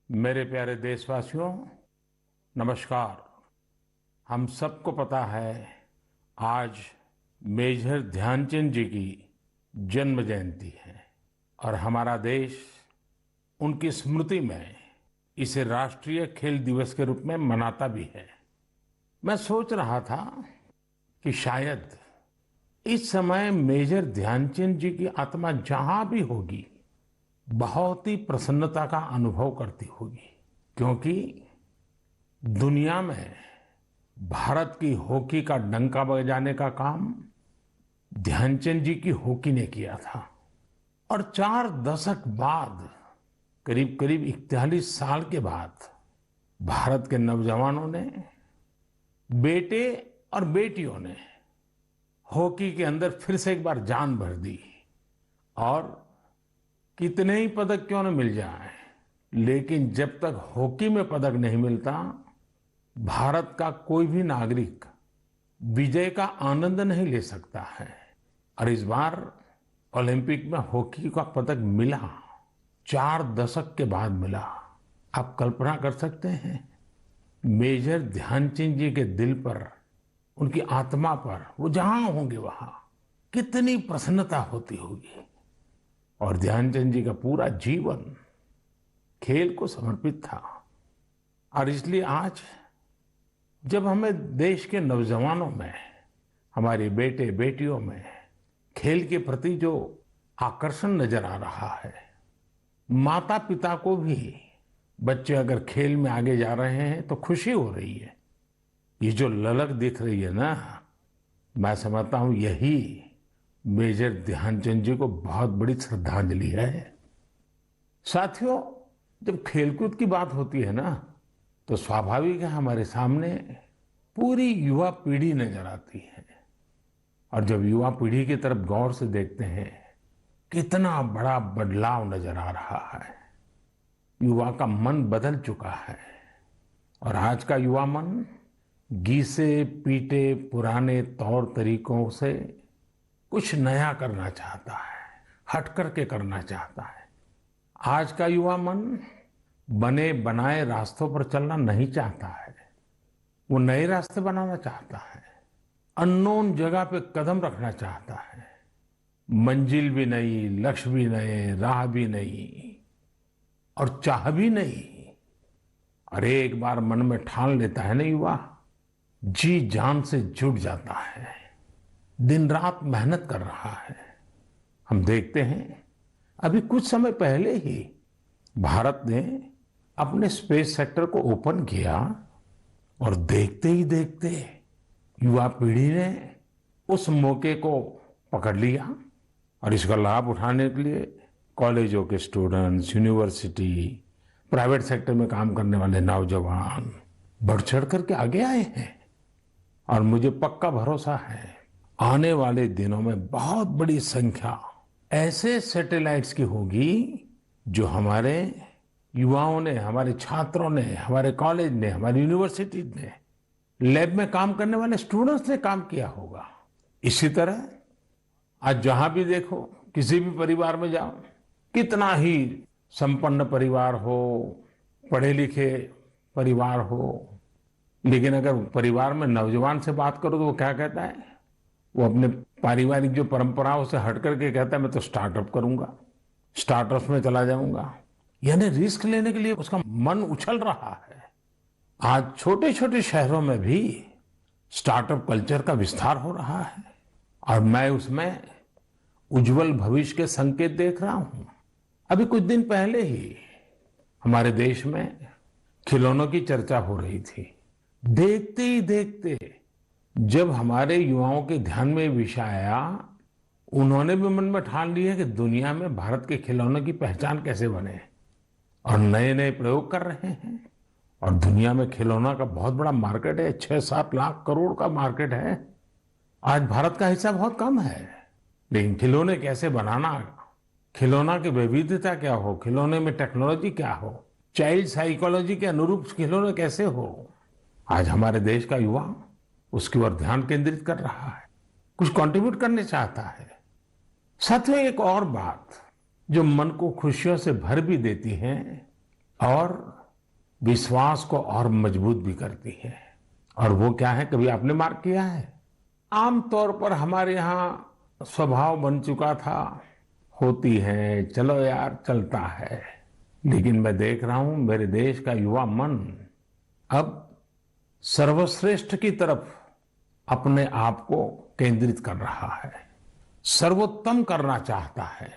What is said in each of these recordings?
मेरे प्यारे देशवासियों, नमस्कार। हम सबको पता है आज मेजर ध्यानचंद जी की जन्म जयंती है और हमारा देश उनकी स्मृति में इसे राष्ट्रीय खेल दिवस के रूप में मनाता भी है। मैं सोच रहा था कि शायद इस समय मेजर ध्यानचंद जी की आत्मा जहां भी होगी बहुत ही प्रसन्नता का अनुभव करती होगी, क्योंकि दुनिया में भारत की हॉकी का डंका बजाने का काम ध्यानचंद जी की हॉकी ने किया था। और 4 दशक बाद, करीब करीब 41 साल के बाद, भारत के नौजवानों ने, बेटे और बेटियों ने हॉकी के अंदर फिर से एक बार जान भर दी। और कितने ही पदक क्यों न मिल जाए, लेकिन जब तक हॉकी में पदक नहीं मिलता, भारत का कोई भी नागरिक विजय का आनंद नहीं ले सकता है। और इस बार ओलंपिक में हॉकी का पदक मिला, 4 दशक के बाद मिला। आप कल्पना कर सकते हैं मेजर ध्यानचंद जी के दिल पर, उनकी आत्मा पर, वो जहां होंगे वहां कितनी प्रसन्नता होती होगी। और ध्यानचंद जी का पूरा जीवन खेल को समर्पित था। और इसलिए आज जब हमें देश के नौजवानों में, हमारे बेटे बेटियों में खेल के प्रति जो आकर्षण नजर आ रहा है, माता पिता को भी बच्चे अगर खेल में आगे जा रहे हैं तो खुशी हो रही है। ये जो ललक दिख रही है ना, मैं समझता हूं यही मेजर ध्यानचंद जी को बहुत बड़ी श्रद्धांजलि है। साथियों, जब खेलकूद की बात होती है ना, तो स्वाभाविक है हमारे सामने पूरी युवा पीढ़ी नजर आती है। और जब युवा पीढ़ी की तरफ गौर से देखते हैं, कितना बड़ा बदलाव नजर आ रहा है। युवा का मन बदल चुका है और आज का युवा मन घिसे पीटे पुराने तौर तरीकों से कुछ नया करना चाहता है, हट करके करना चाहता है। आज का युवा मन बने बनाए रास्तों पर चलना नहीं चाहता है, वो नए रास्ते बनाना चाहता है, अननोन जगह पे कदम रखना चाहता है। मंजिल भी नई, लक्ष्य भी नए, राह भी नई और चाह भी नहीं। और एक बार मन में ठान लेता है ना युवा, जी जान से जुट जाता है, दिन रात मेहनत कर रहा है। हम देखते हैं अभी कुछ समय पहले ही भारत ने अपने स्पेस सेक्टर को ओपन किया और देखते ही देखते युवा पीढ़ी ने उस मौके को पकड़ लिया और इसका लाभ उठाने के लिए कॉलेजों के स्टूडेंट्स, यूनिवर्सिटी, प्राइवेट सेक्टर में काम करने वाले नौजवान बढ़ चढ़ करके आगे आए हैं। और मुझे पक्का भरोसा है आने वाले दिनों में बहुत बड़ी संख्या ऐसे सैटेलाइट्स की होगी जो हमारे युवाओं ने, हमारे छात्रों ने, हमारे कॉलेज ने, हमारी यूनिवर्सिटी ने, लैब में काम करने वाले स्टूडेंट्स ने काम किया होगा। इसी तरह आज जहां भी देखो, किसी भी परिवार में जाओ, कितना ही संपन्न परिवार हो, पढ़े लिखे परिवार हो, लेकिन अगर परिवार में नौजवान से बात करो तो वो क्या कहता है? वो अपने पारिवारिक जो परंपराओं से हट करके कहता है मैं तो स्टार्टअप करूंगा, स्टार्टअप्स में चला जाऊंगा। यानी रिस्क लेने के लिए उसका मन उछल रहा है। आज छोटे छोटे शहरों में भी स्टार्टअप कल्चर का विस्तार हो रहा है और मैं उसमें उज्जवल भविष्य के संकेत देख रहा हूं। अभी कुछ दिन पहले ही हमारे देश में खिलौनों की चर्चा हो रही थी। देखते ही देखते जब हमारे युवाओं के ध्यान में विषय आया, उन्होंने भी मन में ठान लिया कि दुनिया में भारत के खिलौनों की पहचान कैसे बने, और नए नए प्रयोग कर रहे हैं। और दुनिया में खिलौना का बहुत बड़ा मार्केट है, 6-7 लाख करोड़ का मार्केट है। आज भारत का हिस्सा बहुत कम है, लेकिन खिलौने कैसे बनाना, खिलौना की विविधता क्या हो, खिलौने में टेक्नोलॉजी क्या हो, चाइल्ड साइकोलॉजी के अनुरूप खिलौने कैसे हो, आज हमारे देश का युवा उसकी ओर ध्यान केंद्रित कर रहा है, कुछ कंट्रीब्यूट करने चाहता है। साथियों, एक और बात जो मन को खुशियों से भर भी देती है, और विश्वास को और मजबूत भी करती है। और वो क्या है, कभी आपने मार्क किया है? आमतौर पर हमारे यहाँ स्वभाव बन चुका था, होती है, चलो यार चलता है। लेकिन मैं देख रहा हूं मेरे देश का युवा मन अब सर्वश्रेष्ठ की तरफ अपने आप को केंद्रित कर रहा है, सर्वोत्तम करना चाहता है,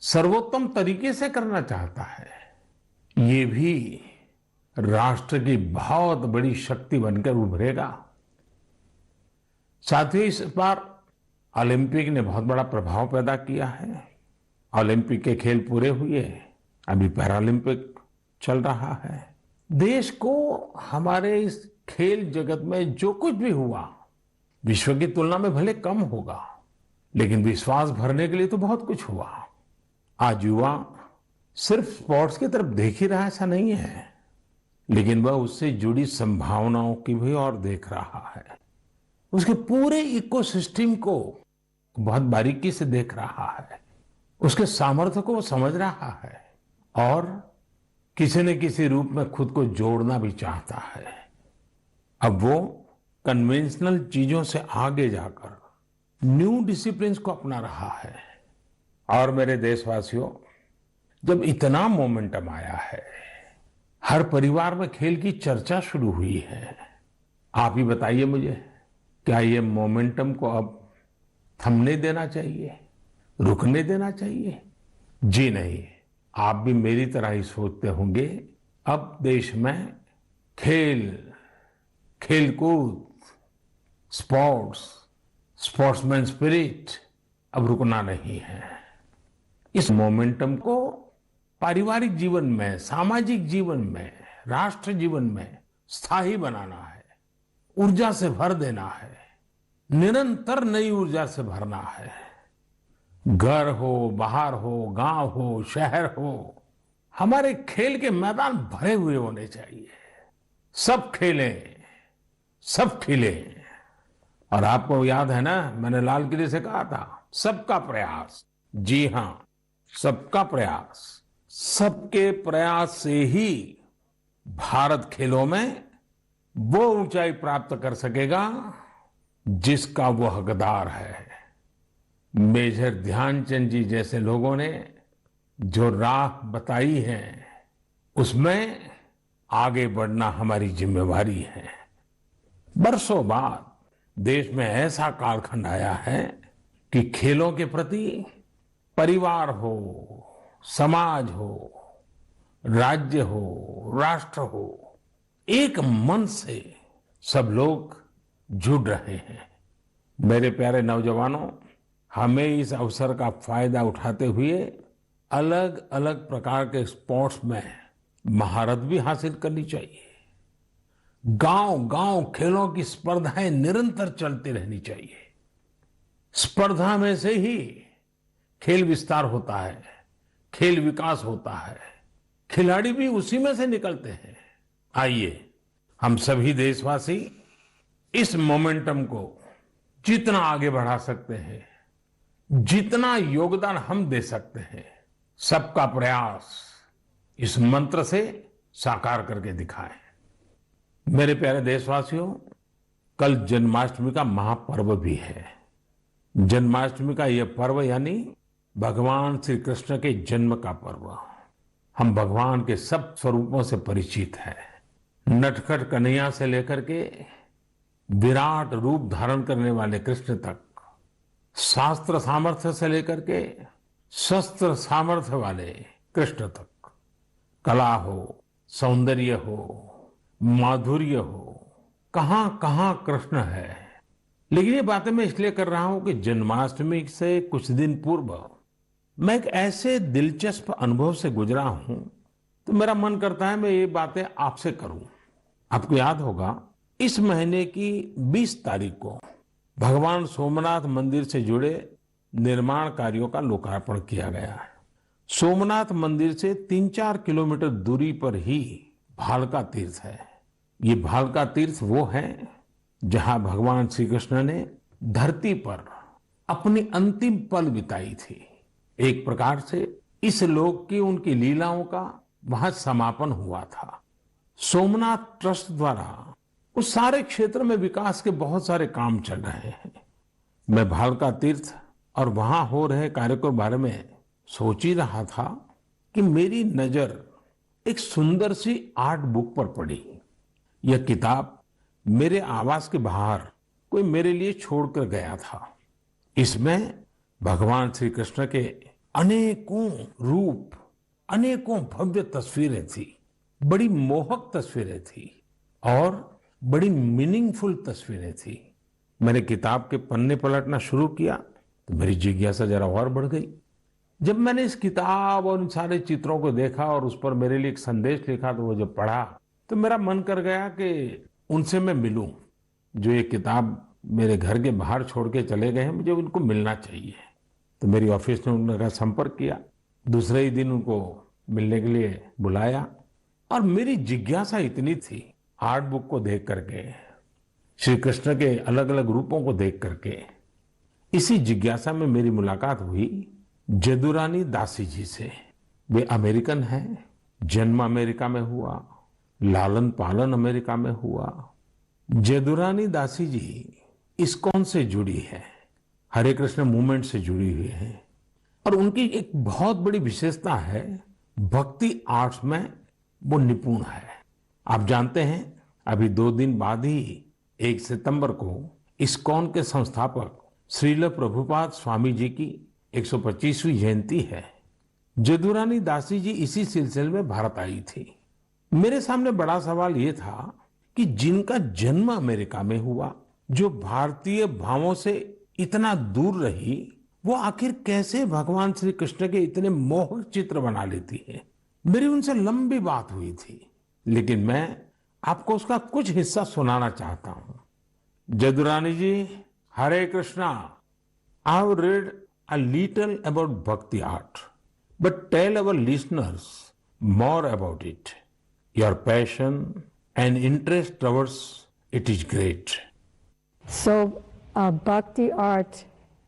सर्वोत्तम तरीके से करना चाहता है। ये भी राष्ट्र की बहुत बड़ी शक्ति बनकर उभरेगा। साथियों, इस बार ओलंपिक ने बहुत बड़ा प्रभाव पैदा किया है। ओलंपिक के खेल पूरे हुए, अभी पैरालंपिक चल रहा है। देश को हमारे इस खेल जगत में जो कुछ भी हुआ, विश्व की तुलना में भले कम होगा, लेकिन विश्वास भरने के लिए तो बहुत कुछ हुआ। आज युवा सिर्फ स्पोर्ट्स की तरफ देख ही रहा, ऐसा नहीं है, लेकिन वह उससे जुड़ी संभावनाओं की भी और देख रहा है। उसके पूरे इकोसिस्टम को बहुत बारीकी से देख रहा है, उसके सामर्थ्य को वो समझ रहा है और किसी न किसी रूप में खुद को जोड़ना भी चाहता है। अब वो कन्वेंशनल चीजों से आगे जाकर न्यू डिसिप्लिन्स को अपना रहा है। और मेरे देशवासियों, जब इतना मोमेंटम आया है, हर परिवार में खेल की चर्चा शुरू हुई है, आप ही बताइए मुझे, क्या ये मोमेंटम को अब थमने देना चाहिए, रुकने देना चाहिए? जी नहीं, आप भी मेरी तरह ही सोचते होंगे। अब देश में खेल, खेलकूद, स्पोर्ट्स, स्पोर्ट्समैन स्पिरिट अब रुकना नहीं है। इस मोमेंटम को पारिवारिक जीवन में, सामाजिक जीवन में, राष्ट्र जीवन में स्थायी बनाना है, ऊर्जा से भर देना है, निरंतर नई ऊर्जा से भरना है। घर हो, बाहर हो, गांव हो, शहर हो, हमारे खेल के मैदान भरे हुए होने चाहिए। सब खेलें, सब खिलें। और आपको याद है ना, मैंने लाल किले से कहा था, सबका प्रयास। जी हां, सबका प्रयास। सबके प्रयास से ही भारत खेलों में वो ऊंचाई प्राप्त कर सकेगा जिसका वो हकदार है। मेजर ध्यानचंद जी जैसे लोगों ने जो राह बताई है, उसमें आगे बढ़ना हमारी जिम्मेवारी है। बरसों बाद देश में ऐसा कालखंड आया है कि खेलों के प्रति परिवार हो, समाज हो, राज्य हो, राष्ट्र हो, एक मन से सब लोग जुड़ रहे हैं। मेरे प्यारे नौजवानों, हमें इस अवसर का फायदा उठाते हुए अलग अलग प्रकार के स्पोर्ट्स में महारत भी हासिल करनी चाहिए। गांव गांव खेलों की स्पर्धाएं निरंतर चलती रहनी चाहिए। स्पर्धा में से ही खेल विस्तार होता है, खेल विकास होता है, खिलाड़ी भी उसी में से निकलते हैं। आइए हम सभी देशवासी इस मोमेंटम को जितना आगे बढ़ा सकते हैं, जितना योगदान हम दे सकते हैं, सबका प्रयास, इस मंत्र से साकार करके दिखाएं। मेरे प्यारे देशवासियों, कल जन्माष्टमी का महापर्व भी है। जन्माष्टमी का यह पर्व यानी भगवान श्री कृष्ण के जन्म का पर्व। हम भगवान के सब स्वरूपों से परिचित हैं। नटखट कन्हैया से लेकर के विराट रूप धारण करने वाले कृष्ण तक, शास्त्र सामर्थ्य से लेकर के शस्त्र सामर्थ्य वाले कृष्ण तक, कला हो, सौंदर्य हो, माधुर्य हो, कहां कहां कृष्ण है। लेकिन ये बातें मैं इसलिए कर रहा हूं कि जन्माष्टमी से कुछ दिन पूर्व मैं एक ऐसे दिलचस्प अनुभव से गुजरा हूं, तो मेरा मन करता है मैं ये बातें आपसे करूं। आपको याद होगा, इस महीने की 20 तारीख को भगवान सोमनाथ मंदिर से जुड़े निर्माण कार्यों का लोकार्पण किया गया है। सोमनाथ मंदिर से 3-4 किलोमीटर दूरी पर ही भालका तीर्थ है। ये भालका तीर्थ वो है जहां भगवान श्री कृष्ण ने धरती पर अपनी अंतिम पल बिताई थी। एक प्रकार से इस लोक की उनकी लीलाओं का वहां समापन हुआ था। सोमनाथ ट्रस्ट द्वारा उस सारे क्षेत्र में विकास के बहुत सारे काम चल रहे हैं। मैं भालका तीर्थ और वहां हो रहे कार्य के बारे में सोच ही रहा था कि मेरी नजर एक सुंदर सी आर्ट बुक पर पड़ी। यह किताब मेरे आवास के बाहर कोई मेरे लिए छोड़कर गया था। इसमें भगवान श्री कृष्ण के अनेकों रूप, अनेकों भव्य तस्वीरें थी, बड़ी मोहक तस्वीरें थी और बड़ी मीनिंगफुल तस्वीरें थी। मैंने किताब के पन्ने पलटना शुरू किया तो मेरी जिज्ञासा जरा और बढ़ गई। जब मैंने इस किताब और इन सारे चित्रों को देखा और उस पर मेरे लिए एक संदेश लिखा तो वो जब पढ़ा तो मेरा मन कर गया कि उनसे मैं मिलूं। जो ये किताब मेरे घर के बाहर छोड़ के चले गए हैं, मुझे उनको मिलना चाहिए। तो मेरी ऑफिस ने उनका संपर्क किया, दूसरे ही दिन उनको मिलने के लिए बुलाया और मेरी जिज्ञासा इतनी थी आर्ट बुक को देख करके, श्री कृष्ण के अलग अलग रूपों को देख करके। इसी जिज्ञासा में मेरी मुलाकात हुई जदुरानी दासी जी से। वे अमेरिकन हैं, जन्म अमेरिका में हुआ, लालन पालन अमेरिका में हुआ। जदुरानी दासी जी इस्कॉन से जुड़ी है, हरे कृष्ण मूवमेंट से जुड़ी हुई है और उनकी एक बहुत बड़ी विशेषता है, भक्ति आर्ट्स में वो निपुण है। आप जानते हैं अभी 2 दिन बाद ही 1 सितंबर को इस्कॉन के संस्थापक श्रील प्रभुपाद स्वामी जी की 125वीं जयंती है। जदुरानी दासी जी इसी सिलसिले में भारत आई थी। मेरे सामने बड़ा सवाल ये था कि जिनका जन्म अमेरिका में हुआ, जो भारतीय भावों से इतना दूर रही, वो आखिर कैसे भगवान श्री कृष्ण के इतने मोहक चित्र बना लेती है। मेरी उनसे लंबी बात हुई थी, लेकिन मैं आपको उसका कुछ हिस्सा सुनाना चाहता हूं। Jadurani ji, Hare Krishna. I have read a little about bhakti art, but tell our listeners more about it. Your passion and interest towards it is great. So, Bhakti art,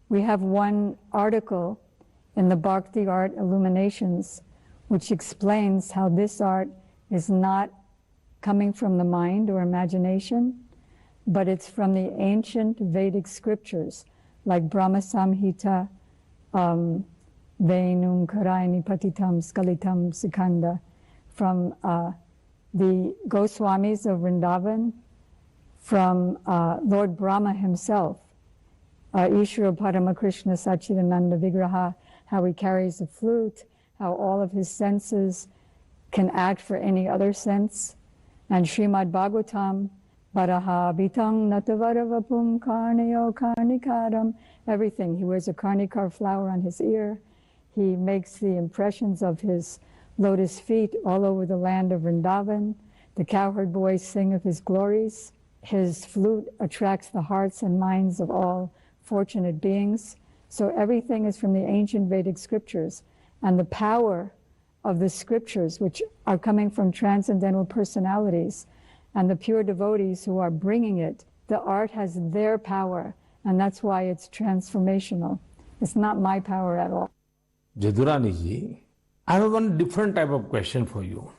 we have one article in the Bhakti Art Illuminations which explains how this art is not coming from the mind or imagination, but it's from the ancient Vedic scriptures like Brahma Samhita, Venum Karaini Patitam Skalitam Sikanda, from the Goswamis of Vrindavan, from Lord Brahma himself, Ishvara Paramakrishna Sachidananda Vigraha, how he carries a flute, how all of his senses can act for any other sense, and Srimad Bhagavatam, Varaha Bitang Natavaravapum Karnayo Karnikaram, everything. He wears a karnikar flower on his ear. He makes the impressions of his lotus feet all over the land of Vrindavan. The cowherd boys sing of his glories. His flute attracts the hearts and minds of all fortunate beings. So everything is from the ancient Vedic scriptures. And the power of the scriptures, which are coming from transcendental personalities, and the pure devotees who are bringing it, the art has their power, and that's why it's transformational. It's not my power at all. Jadurani ji, I have one different type of question for you.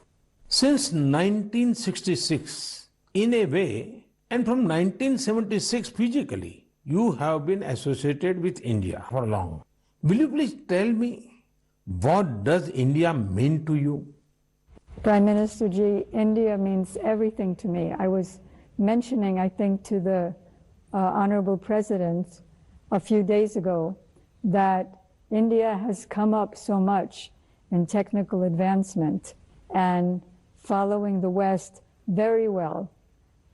Since 1966, in a way, and from 1976 physically, you have been associated with India for long. Will you please tell me, what does India mean to you? Prime Minister Ji, India means everything to me. I was mentioning, I think, to the Honorable President a few days ago that India has come up so much in technical advancement and following the West very well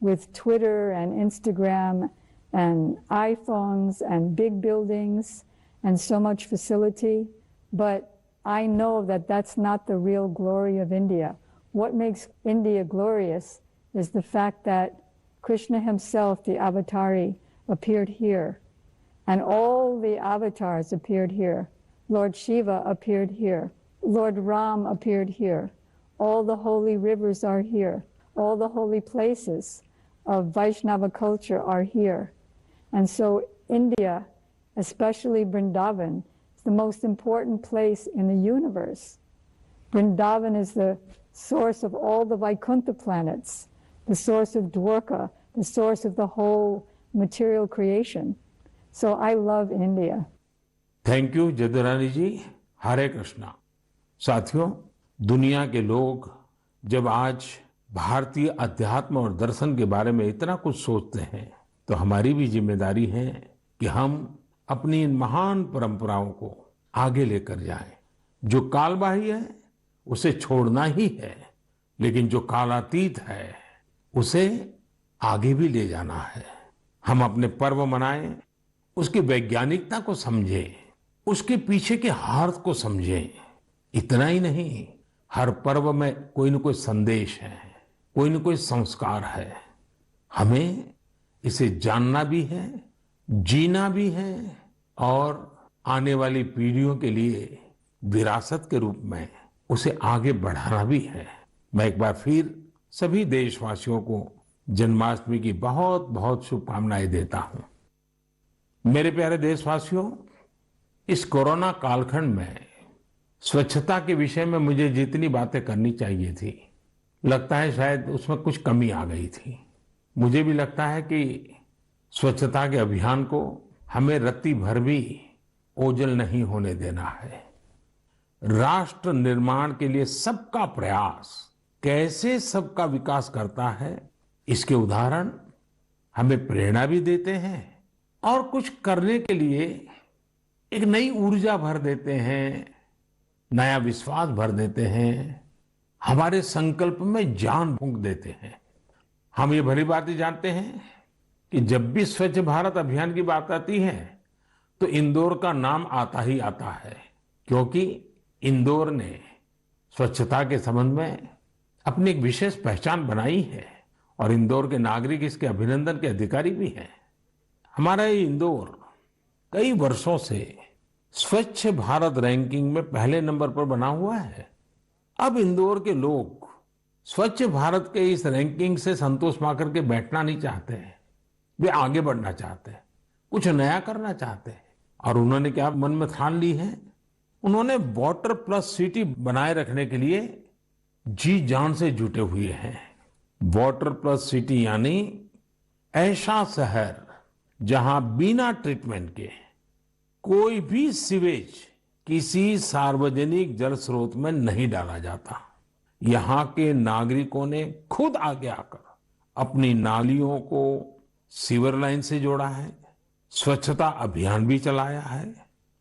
with Twitter and Instagram and iPhones and big buildings and so much facility. But I know that that's not the real glory of India. What makes India glorious is the fact that Krishna himself, the Avatari, appeared here. And all the avatars appeared here. Lord Shiva appeared here. Lord Ram appeared here. All the holy rivers are here. All the holy places of Vaishnava culture are here. And so India, especially Vrindavan, is the most important place in the universe Vrindavan is the source of all the Vaikuntha planets, the source of Dwarka, the source of the whole material creation. So I love India. Thank you Jadurani ji. Hare Krishna. साथियों, दुनिया के लोग जब आज भारतीय अध्यात्म और दर्शन के बारे में इतना कुछ सोचते हैं, तो हमारी भी जिम्मेदारी है कि हम अपनी इन महान परंपराओं को आगे लेकर जाएं। जो कालबाह्य है उसे छोड़ना ही है, लेकिन जो कालातीत है उसे आगे भी ले जाना है। हम अपने पर्व मनाएं, उसकी वैज्ञानिकता को समझें, उसके पीछे के अर्थ को समझें। इतना ही नहीं, हर पर्व में कोई न कोई संदेश है, कोई न कोई संस्कार है। हमें इसे जानना भी है, जीना भी है और आने वाली पीढ़ियों के लिए विरासत के रूप में उसे आगे बढ़ाना भी है। मैं एक बार फिर सभी देशवासियों को जन्माष्टमी की बहुत बहुत शुभकामनाएं देता हूं। मेरे प्यारे देशवासियों, इस कोरोना कालखंड में स्वच्छता के विषय में मुझे जितनी बातें करनी चाहिए थी, लगता है शायद उसमें कुछ कमी आ गई थी। मुझे भी लगता है कि स्वच्छता के अभियान को हमें रत्ती भर भी ओझल नहीं होने देना है। राष्ट्र निर्माण के लिए सबका प्रयास कैसे सबका विकास करता है, इसके उदाहरण हमें प्रेरणा भी देते हैं और कुछ करने के लिए एक नई ऊर्जा भर देते हैं, नया विश्वास भर देते हैं, हमारे संकल्प में जान फूंक देते हैं। हम ये भली बात ही जानते हैं कि जब भी स्वच्छ भारत अभियान की बात आती है तो इंदौर का नाम आता ही आता है, क्योंकि इंदौर ने स्वच्छता के संबंध में अपनी एक विशेष पहचान बनाई है और इंदौर के नागरिक इसके अभिनंदन के अधिकारी भी हैं। हमारा ये इंदौर कई वर्षों से स्वच्छ भारत रैंकिंग में पहले नंबर पर बना हुआ है। अब इंदौर के लोग स्वच्छ भारत के इस रैंकिंग से संतोष पाकर के बैठना नहीं चाहते हैं, वे आगे बढ़ना चाहते हैं, कुछ नया करना चाहते हैं। और उन्होंने क्या मन में ठान ली है, उन्होंने वाटर प्लस सिटी बनाए रखने के लिए जी जान से जुटे हुए हैं। वाटर प्लस सिटी यानी ऐसा शहर जहां बिना ट्रीटमेंट के कोई भी सीवेज किसी सार्वजनिक जल स्रोत में नहीं डाला जाता। यहाँ के नागरिकों ने खुद आगे आकर अपनी नालियों को सीवर लाइन से जोड़ा है, स्वच्छता अभियान भी चलाया है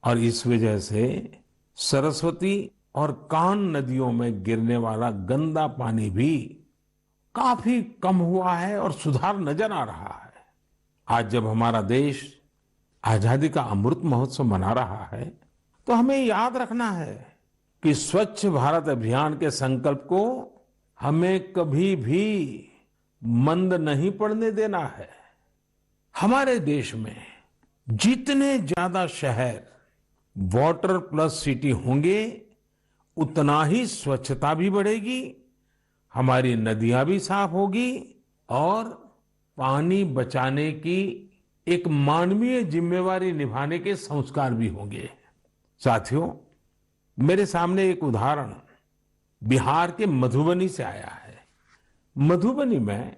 और इस वजह से सरस्वती और कान नदियों में गिरने वाला गंदा पानी भी काफी कम हुआ है और सुधार नजर आ रहा है। आज जब हमारा देश आजादी का अमृत महोत्सव मना रहा है तो हमें याद रखना है कि स्वच्छ भारत अभियान के संकल्प को हमें कभी भी मंद नहीं पड़ने देना है। हमारे देश में जितने ज्यादा शहर वाटर प्लस सिटी होंगे उतना ही स्वच्छता भी बढ़ेगी, हमारी नदियां भी साफ होगी और पानी बचाने की एक मानवीय जिम्मेवारी निभाने के संस्कार भी होंगे। साथियों, मेरे सामने एक उदाहरण बिहार के मधुबनी से आया है। मधुबनी में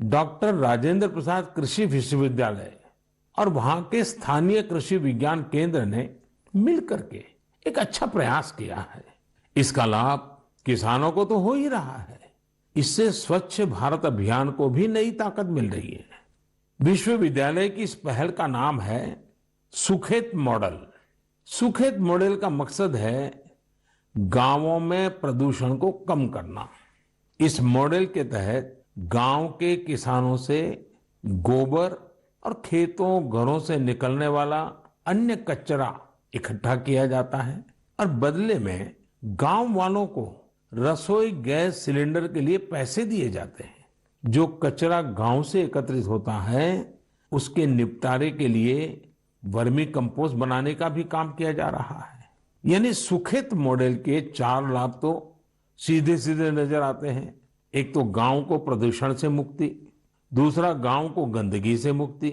डॉक्टर राजेंद्र प्रसाद कृषि विश्वविद्यालय और वहां के स्थानीय कृषि विज्ञान केंद्र ने मिलकर के एक अच्छा प्रयास किया है। इसका लाभ किसानों को तो हो ही रहा है, इससे स्वच्छ भारत अभियान को भी नई ताकत मिल रही है। विश्वविद्यालय की इस पहल का नाम है सुखेत मॉडल। सुखेत मॉडल का मकसद है गांवों में प्रदूषण को कम करना। इस मॉडल के तहत गांव के किसानों से गोबर और खेतों घरों से निकलने वाला अन्य कचरा इकट्ठा किया जाता है और बदले में गांव वालों को रसोई गैस सिलेंडर के लिए पैसे दिए जाते हैं। जो कचरा गांव से एकत्रित होता है उसके निपटारे के लिए वर्मी कंपोस्ट बनाने का भी काम किया जा रहा है। यानी सुखेत मॉडल के 4 लाभ तो सीधे सीधे नजर आते हैं। एक तो गांव को प्रदूषण से मुक्ति, दूसरा गांव को गंदगी से मुक्ति,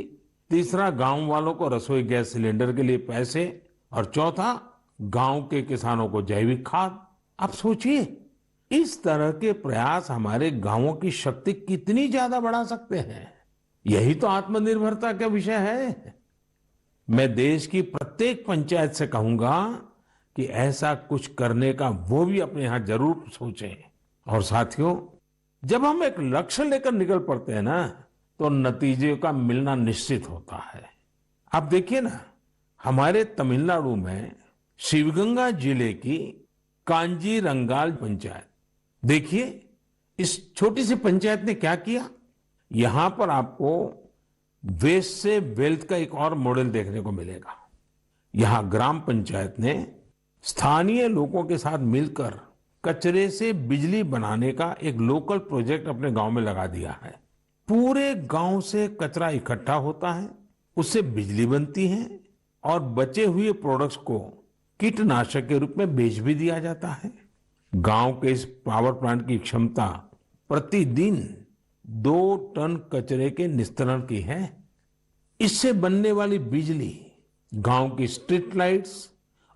तीसरा गांव वालों को रसोई गैस सिलेंडर के लिए पैसे और चौथा गांव के किसानों को जैविक खाद। आप सोचिए, इस तरह के प्रयास हमारे गांवों की शक्ति कितनी ज्यादा बढ़ा सकते हैं। यही तो आत्मनिर्भरता का विषय है। मैं देश की प्रत्येक पंचायत से कहूंगा कि ऐसा कुछ करने का वो भी अपने यहां जरूर सोचें। और साथियों, जब हम एक लक्ष्य लेकर निकल पड़ते हैं ना, तो नतीजे का मिलना निश्चित होता है। आप देखिए ना, हमारे तमिलनाडु में शिवगंगा जिले की कांजीरंगाल पंचायत, देखिए इस छोटी सी पंचायत ने क्या किया। यहां पर आपको वेस्ट से वेल्थ का एक और मॉडल देखने को मिलेगा। यहां ग्राम पंचायत ने स्थानीय लोगों के साथ मिलकर कचरे से बिजली बनाने का एक लोकल प्रोजेक्ट अपने गांव में लगा दिया है। पूरे गांव से कचरा इकट्ठा होता है, उससे बिजली बनती है और बचे हुए प्रोडक्ट्स को कीटनाशक के रूप में बेच भी दिया जाता है। गांव के इस पावर प्लांट की क्षमता प्रतिदिन 2 टन कचरे के निस्तारण की है। इससे बनने वाली बिजली गांव की स्ट्रीट लाइट्स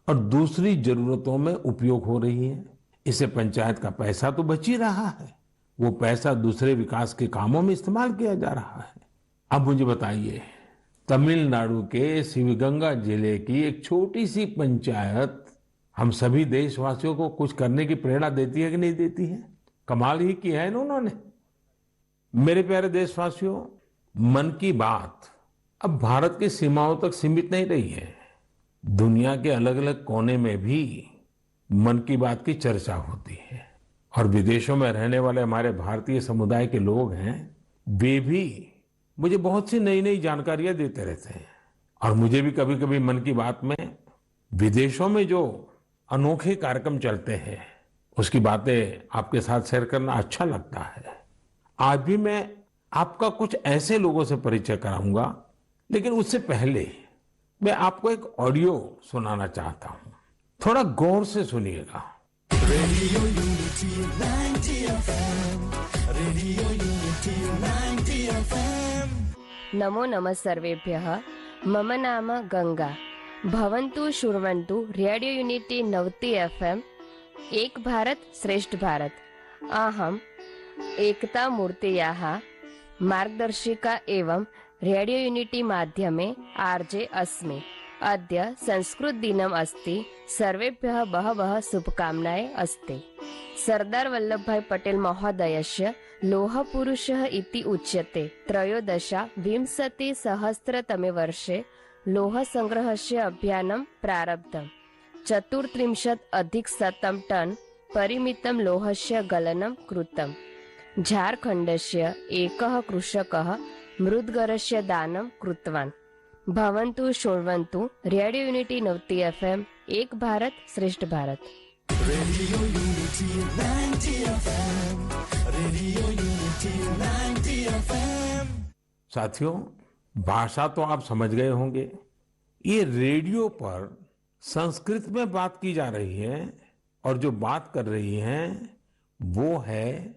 और दूसरी जरूरतों में उपयोग हो रही है। इससे पंचायत का पैसा तो बच ही रहा है, वो पैसा दूसरे विकास के कामों में इस्तेमाल किया जा रहा है। अब मुझे बताइए, तमिलनाडु के शिवगंगा जिले की एक छोटी सी पंचायत हम सभी देशवासियों को कुछ करने की प्रेरणा देती है कि नहीं देती है? कमाल ही किया है ना उन्होंने। मेरे प्यारे देशवासियों, मन की बात अब भारत की सीमाओं तक सीमित नहीं रही है। दुनिया के अलग अलग कोने में भी मन की बात की चर्चा होती है। और विदेशों में रहने वाले हमारे भारतीय समुदाय के लोग हैं, वे भी मुझे बहुत सी नई नई जानकारियां देते रहते हैं। और मुझे भी कभी कभी मन की बात में विदेशों में जो अनोखे कार्यक्रम चलते हैं, उसकी बातें आपके साथ शेयर करना अच्छा लगता है। आज भी मैं आपका कुछ ऐसे लोगों से परिचय कराऊंगा, लेकिन उससे पहले मैं आपको एक ऑडियो सुनाना चाहता हूं। थोड़ा गौर से सुनिएगा। Radio unity 90 FM, radio unity 90 FM। नमो नमः सर्वेभ्यः। मम नाम गंगा। भवन्तु शृण्वन्तु रेडियो यूनिटी 90 FM, एक भारत श्रेष्ठ भारत। अहम् एकता मूर्तेयाः मार्गदर्शिका एवं रेडियो यूनिटी माध्यमे आर्जे अस्मि। अद्य संस्कृत दिनम् अस्ति। सर्वेभ्यः बहवः शुभकामनाः अस्ति। सरदार वल्लभभाई पटेल महोदयस्य लौहपुरुषः इति उच्यते। त्रयोदशाविंशतिसहस्रतमे वर्षे लौहसङ्ग्रहस्य अभियानं प्रारब्धम्। 34 टन् परिमितं लौहस्य गलनं कृतम्। झारखण्डस्य एकः कृषकः मृद्गरस्य दानं कृतवान्। भवन्तु शृण्वन्तु रेडियो यूनिटी 90 FM, एक भारत श्रेष्ठ Bharat. Radio unity 90 FM, radio unity 90 FM। साथियों, भाषा तो आप समझ गए होंगे। ये रेडियो पर संस्कृत में बात की जा रही है और जो बात कर रही हैं वो है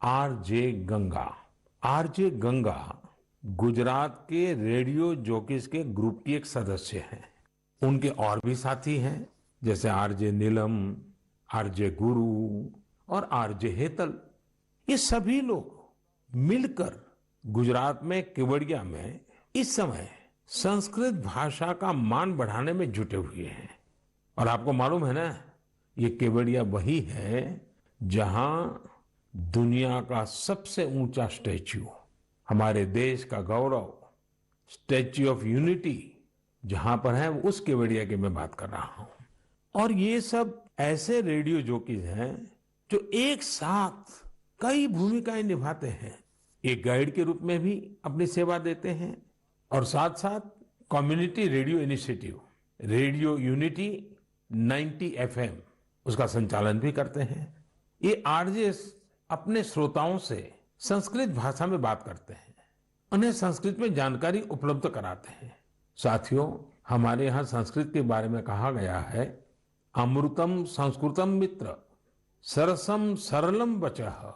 आरजे गंगा। आरजे गंगा गुजरात के रेडियो जॉकीज के ग्रुप की एक सदस्य हैं। उनके और भी साथी हैं, जैसे आरजे नीलम, आरजे गुरु और आरजे हेतल। ये सभी लोग मिलकर गुजरात में केवड़िया में इस समय संस्कृत भाषा का मान बढ़ाने में जुटे हुए हैं। और आपको मालूम है ना, ये केवड़िया वही है जहां दुनिया का सबसे ऊंचा स्टैच्यू, हमारे देश का गौरव, स्टैच्यू ऑफ यूनिटी जहां पर है, उस केवड़िया की मैं बात कर रहा हूं। और ये सब ऐसे रेडियो जॉकीज हैं जो एक साथ कई भूमिकाएं निभाते हैं। एक गाइड के रूप में भी अपनी सेवा देते हैं और साथ साथ community radio initiative radio unity 90 FM, उसका संचालन भी करते हैं। ये आरजे अपने श्रोताओं से संस्कृत भाषा में बात करते हैं, उन्हें संस्कृत में जानकारी उपलब्ध कराते हैं। साथियों, हमारे यहाँ संस्कृत के बारे में कहा गया है, अमृतम संस्कृतम मित्र सरसम सरलम वचः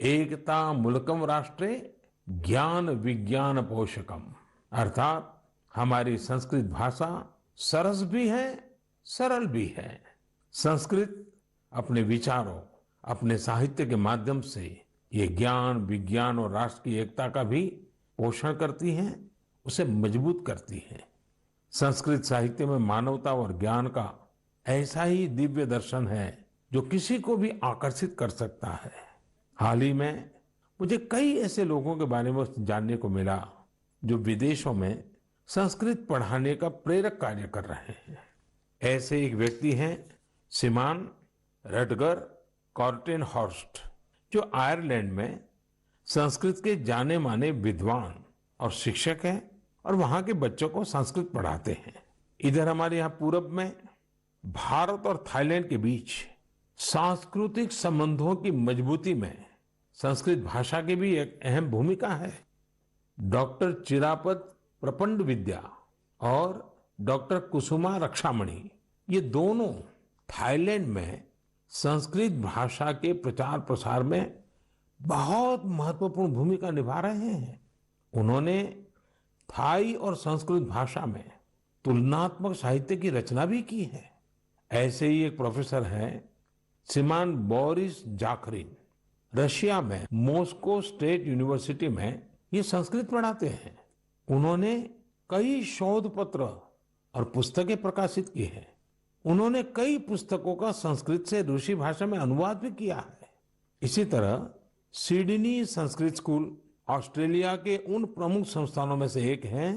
एकता मुल्कम राष्ट्रे ज्ञान विज्ञान पोषकम। अर्थात हमारी संस्कृत भाषा सरस भी है, सरल भी है। संस्कृत अपने विचारों, अपने साहित्य के माध्यम से ये ज्ञान, विज्ञान और राष्ट्र की एकता का भी पोषण करती हैं, उसे मजबूत करती हैं। संस्कृत साहित्य में मानवता और ज्ञान का ऐसा ही दिव्य दर्शन है जो किसी को भी आकर्षित कर सकता है। हाल ही में मुझे कई ऐसे लोगों के बारे में जानने को मिला जो विदेशों में संस्कृत पढ़ाने का प्रेरक कार्य कर रहे हैं। ऐसे एक व्यक्ति हैं श्रीमान रटगर कॉर्टेनहॉर्स्ट, जो आयरलैंड में संस्कृत के जाने माने विद्वान और शिक्षक हैं और वहां के बच्चों को संस्कृत पढ़ाते हैं। इधर हमारे यहाँ पूरब में भारत और थाईलैंड के बीच सांस्कृतिक संबंधों की मजबूती में संस्कृत भाषा की भी एक अहम भूमिका है। डॉक्टर चिरापत प्रपंड विद्या और डॉक्टर कुसुमा रक्षामणि, ये दोनों थाईलैंड में संस्कृत भाषा के प्रचार प्रसार में बहुत महत्वपूर्ण भूमिका निभा रहे हैं। उन्होंने थाई और संस्कृत भाषा में तुलनात्मक साहित्य की रचना भी की है। ऐसे ही एक प्रोफेसर हैं श्रीमान बोरिस जाखरिन, रशिया में मॉस्को स्टेट यूनिवर्सिटी में ये संस्कृत पढ़ाते हैं। उन्होंने कई शोध पत्र और पुस्तकें प्रकाशित की हैं। उन्होंने कई पुस्तकों का संस्कृत से रूसी भाषा में अनुवाद भी किया है। इसी तरह सिडनी संस्कृत स्कूल ऑस्ट्रेलिया के उन प्रमुख संस्थानों में से एक है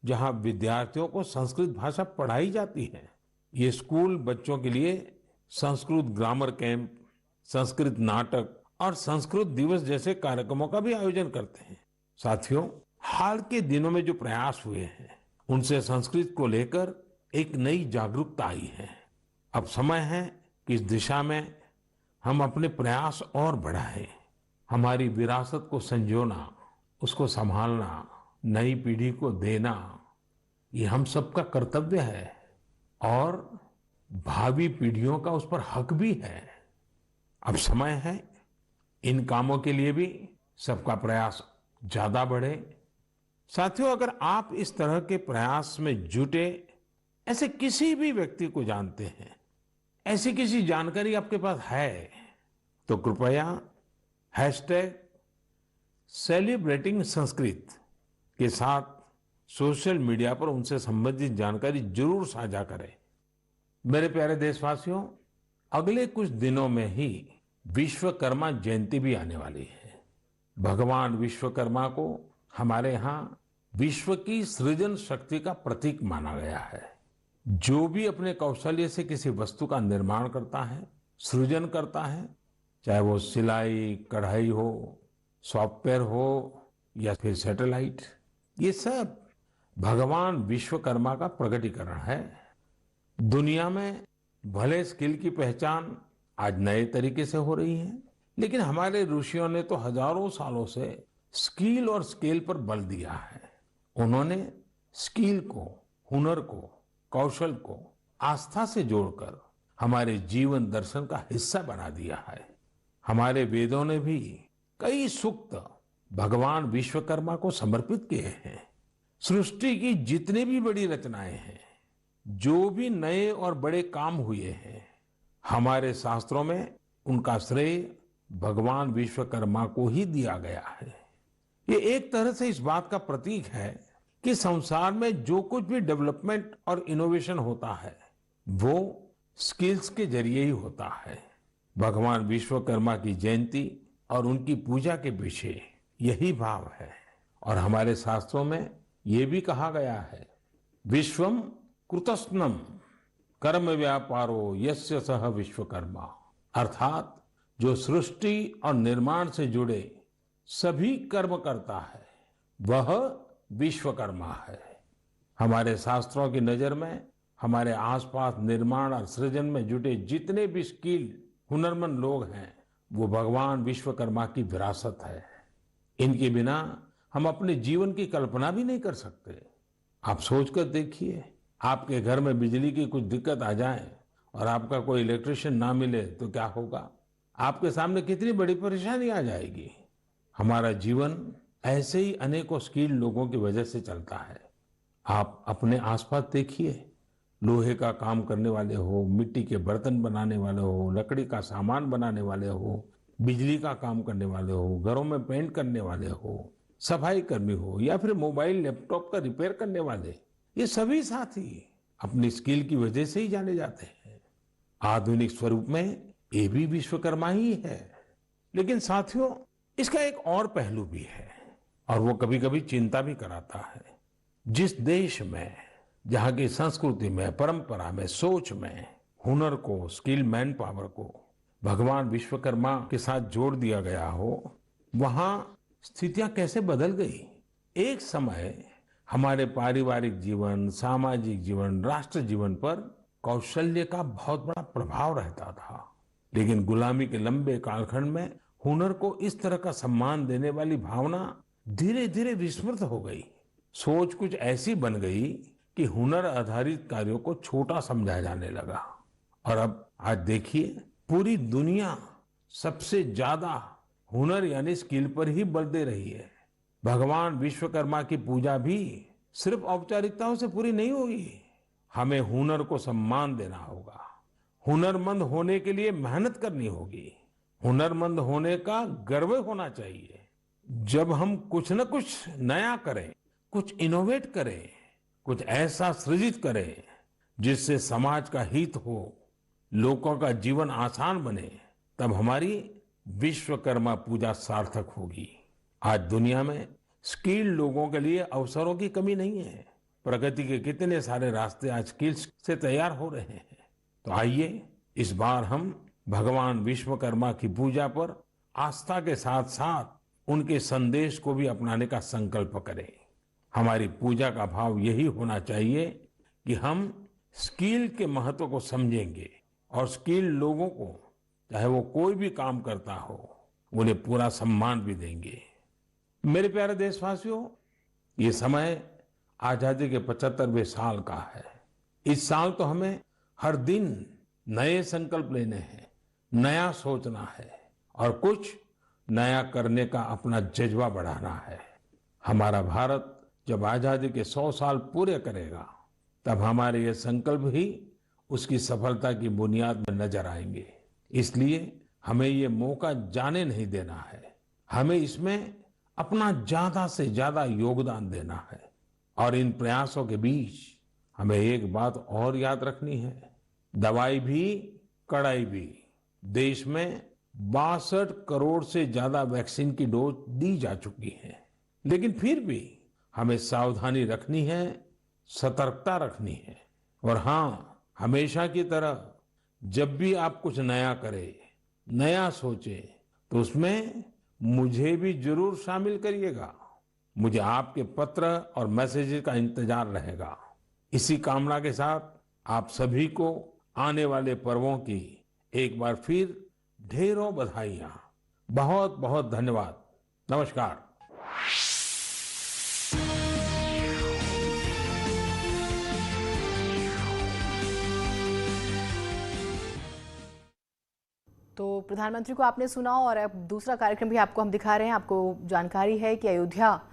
जहां विद्यार्थियों को संस्कृत भाषा पढ़ाई जाती है। ये स्कूल बच्चों के लिए संस्कृत ग्रामर कैंप, संस्कृत नाटक और संस्कृत दिवस जैसे कार्यक्रमों का भी आयोजन करते हैं। साथियों, हाल के दिनों में जो प्रयास हुए हैं उनसे संस्कृत को लेकर एक नई जागरूकता आई है। अब समय है कि इस दिशा में हम अपने प्रयास और बढ़ाएं। हमारी विरासत को संजोना, उसको संभालना, नई पीढ़ी को देना, ये हम सबका कर्तव्य है और भावी पीढ़ियों का उस पर हक भी है। अब समय है इन कामों के लिए भी सबका प्रयास ज्यादा बढ़े। साथियों, अगर आप इस तरह के प्रयास में जुटे ऐसे किसी भी व्यक्ति को जानते हैं, ऐसी किसी जानकारी आपके पास है, तो कृपया #सेलिब्रेटिंग संस्कृत के साथ सोशल मीडिया पर उनसे संबंधित जानकारी जरूर साझा करें। मेरे प्यारे देशवासियों, अगले कुछ दिनों में ही विश्वकर्मा जयंती भी आने वाली है। भगवान विश्वकर्मा को हमारे यहाँ विश्व की सृजन शक्ति का प्रतीक माना गया है। जो भी अपने कौशल्य से किसी वस्तु का निर्माण करता है, सृजन करता है, चाहे वो सिलाई, कढ़ाई हो, सॉफ्टवेयर हो या फिर सैटेलाइट, ये सब भगवान विश्वकर्मा का प्रकटीकरण है। दुनिया में भले स्किल की पहचान आज नए तरीके से हो रही है, लेकिन हमारे ऋषियों ने तो हजारों सालों से स्किल और स्केल पर बल दिया है। उन्होंने स्किल को, हुनर को, कौशल को आस्था से जोड़कर हमारे जीवन दर्शन का हिस्सा बना दिया है। हमारे वेदों ने भी कई सूक्त भगवान विश्वकर्मा को समर्पित किए हैं। सृष्टि की जितनी भी बड़ी रचनाएं हैं, जो भी नए और बड़े काम हुए हैं, हमारे शास्त्रों में उनका श्रेय भगवान विश्वकर्मा को ही दिया गया है। ये एक तरह से इस बात का प्रतीक है कि संसार में जो कुछ भी डेवलपमेंट और इनोवेशन होता है वो स्किल्स के जरिए ही होता है। भगवान विश्वकर्मा की जयंती और उनकी पूजा के पीछे यही भाव है। और हमारे शास्त्रों में ये भी कहा गया है, विश्वम कृतस्नम कर्म व्यापारो यस्य सह विश्वकर्मा, अर्थात जो सृष्टि और निर्माण से जुड़े सभी कर्म करता है वह विश्वकर्मा है। हमारे शास्त्रों की नजर में हमारे आसपास निर्माण और सृजन में जुटे जितने भी स्किल हुनरमंद लोग हैं वो भगवान विश्वकर्मा की विरासत है। इनके बिना हम अपने जीवन की कल्पना भी नहीं कर सकते। आप सोचकर देखिए, आपके घर में बिजली की कुछ दिक्कत आ जाए और आपका कोई इलेक्ट्रिशियन ना मिले तो क्या होगा? आपके सामने कितनी बड़ी परेशानी आ जाएगी। हमारा जीवन ऐसे ही अनेकों स्किल लोगों की वजह से चलता है। आप अपने आसपास देखिए, लोहे का काम करने वाले हो, मिट्टी के बर्तन बनाने वाले हो, लकड़ी का सामान बनाने वाले हो, बिजली का काम करने वाले हो, घरों में पेंट करने वाले हो, सफाई कर्मी हो या फिर मोबाइल लैपटॉप का रिपेयर करने वाले, ये सभी साथी अपनी स्किल की वजह से ही जाने जाते हैं। आधुनिक स्वरूप में ये भी विश्वकर्मा ही है। लेकिन साथियों, इसका एक और पहलू भी है और वो कभी कभी चिंता भी कराता है। जिस देश में, जहाँ की संस्कृति में, परंपरा में, सोच में हुनर को, स्किल मैन पावर को भगवान विश्वकर्मा के साथ जोड़ दिया गया हो, वहां स्थितियां कैसे बदल गई। एक समय हमारे पारिवारिक जीवन, सामाजिक जीवन, राष्ट्र जीवन पर कौशल्य का बहुत बड़ा प्रभाव रहता था। लेकिन गुलामी के लंबे कालखंड में हुनर को इस तरह का सम्मान देने वाली भावना धीरे धीरे विस्मृत हो गई। सोच कुछ ऐसी बन गई कि हुनर आधारित कार्यों को छोटा समझा जाने लगा। और अब आज देखिए, पूरी दुनिया सबसे ज्यादा हुनर यानी स्किल पर ही बल दे रही है। भगवान विश्वकर्मा की पूजा भी सिर्फ औपचारिकताओं से पूरी नहीं होगी। हमें हुनर को सम्मान देना होगा। हुनरमंद होने के लिए मेहनत करनी होगी। हुनरमंद होने का गर्व होना चाहिए। जब हम कुछ न कुछ नया करें, कुछ इनोवेट करें, कुछ ऐसा सृजित करें जिससे समाज का हित हो, लोगों का जीवन आसान बने, तब हमारी विश्वकर्मा पूजा सार्थक होगी। आज दुनिया में स्किल्ड लोगों के लिए अवसरों की कमी नहीं है। प्रगति के कितने सारे रास्ते आज स्किल्स से तैयार हो रहे हैं। तो आइए इस बार हम भगवान विश्वकर्मा की पूजा पर आस्था के साथ साथ उनके संदेश को भी अपनाने का संकल्प करें। हमारी पूजा का भाव यही होना चाहिए कि हम स्किल के महत्व को समझेंगे और स्किल लोगों को, चाहे वो कोई भी काम करता हो, उन्हें पूरा सम्मान भी देंगे। मेरे प्यारे देशवासियों, ये समय आजादी के 75वें साल का है। इस साल तो हमें हर दिन नए संकल्प लेने हैं, नया सोचना है और कुछ नया करने का अपना जज्बा बढ़ाना है। हमारा भारत जब आजादी के 100 साल पूरे करेगा, तब हमारे ये संकल्प ही उसकी सफलता की बुनियाद में नजर आएंगे। इसलिए हमें ये मौका जाने नहीं देना है। हमें इसमें अपना ज्यादा से ज्यादा योगदान देना है। और इन प्रयासों के बीच हमें एक बात और याद रखनी है, दवाई भी कड़ाई भी। देश में 62 करोड़ से ज्यादा वैक्सीन की डोज दी जा चुकी है। लेकिन फिर भी हमें सावधानी रखनी है, सतर्कता रखनी है। और हाँ, हमेशा की तरह जब भी आप कुछ नया करें, नया सोचें, तो उसमें मुझे भी जरूर शामिल करिएगा। मुझे आपके पत्र और मैसेजेस का इंतजार रहेगा। इसी कामना के साथ आप सभी को आने वाले पर्वों की एक बार फिर ढेरों बधाइयां। बहुत बहुत धन्यवाद। नमस्कार। तो प्रधानमंत्री को आपने सुना और अब दूसरा कार्यक्रम भी आपको हम दिखा रहे हैं। आपको जानकारी है कि अयोध्या